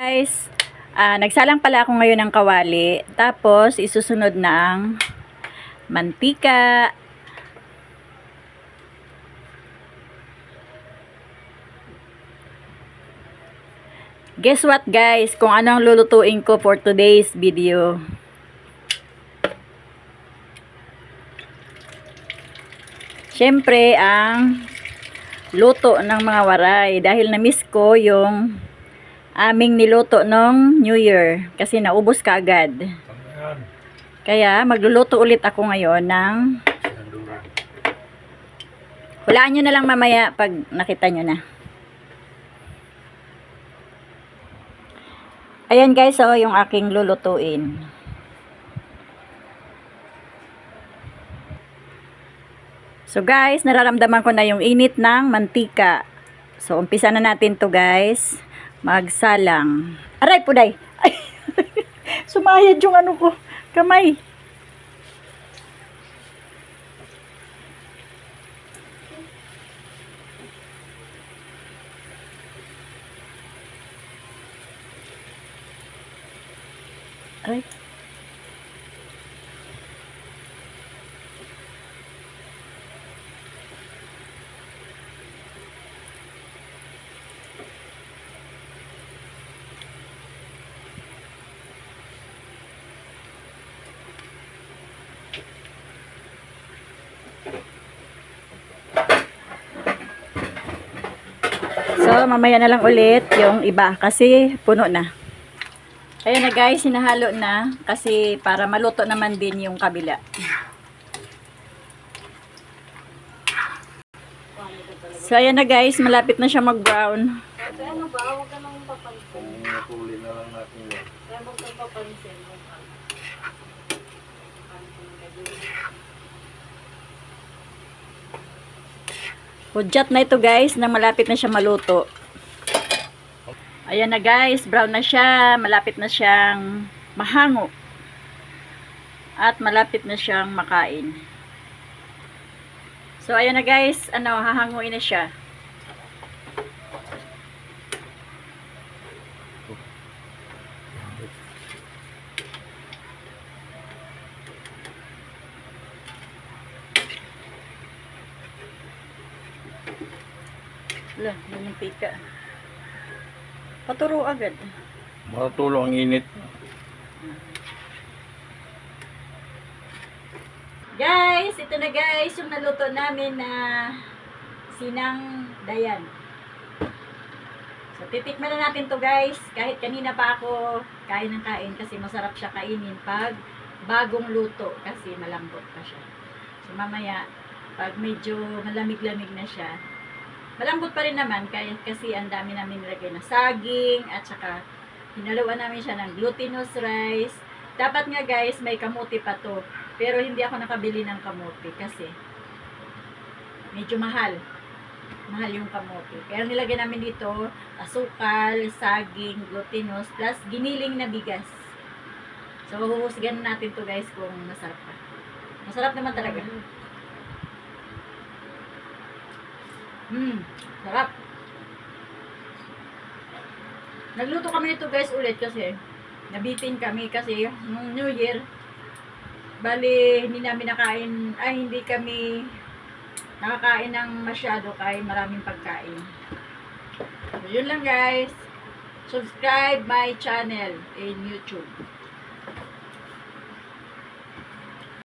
Guys, nagsalang pala ako ngayon ng kawali. Tapos, isusunod na ang mantika. Guess what guys? Kung ano ang lulutuin ko for today's video. Siyempre, ang luto ng mga waray. Dahil na-miss ko yung aming niluto nung New Year kasi naubos ka agad. Kaya magluluto ulit ako ngayon ng hulaan nyo na lang mamaya pag nakita nyo na. Ayan guys, so yung aking lulutuin. So guys, nararamdaman ko na yung init ng mantika. So umpisa na natin to guys. Magsalang. Aray, puday. Ay, sumayad yung ano ko. Kamay. Aray. So, mamaya na lang ulit yung iba kasi puno na. Ayan na guys, sinahalo na kasi para maluto naman din yung kabila. So, ayan na guys, malapit na siya mag-brown. Ano ba? Huwag ka nang papansin. Huli na lang natin yan. Kaya huwag kang papansin. Hudyat na ito guys, na malapit na siya maluto. Ayan na guys, brown na siya, malapit na siyang mahango. At malapit na siyang makain. So ayan na guys, hahanguin na siya. Wala, manipika. Paturo agad. Matulong ang init. Guys, ito na guys, yung naluto namin na sinang dayan. So, titikman na natin to guys. Kahit kanina pa ako kain ng kain kasi masarap siya kainin pag bagong luto kasi malambot pa siya. So, mamaya, pag medyo malamig-lamig na siya, malambot pa rin naman kasi ang dami namin nilagay na saging at saka hinaluan namin siya ng glutinous rice. Dapat nga guys, may kamuti pa to. Pero hindi ako nakabili ng kamote kasi medyo mahal. Mahal yung kamote. Kaya nilagay namin dito asukal, saging, glutinous, plus giniling na bigas. So, huhusgan natin to guys kung masarap pa. Masarap naman talaga. Sarap. Nagluto kami nito guys ulit kasi nabitin kami kasi nung New Year bali hindi namin nakain, hindi kami nakakain ng masyado kaya maraming pagkain. So, yun lang guys. Subscribe my channel in YouTube.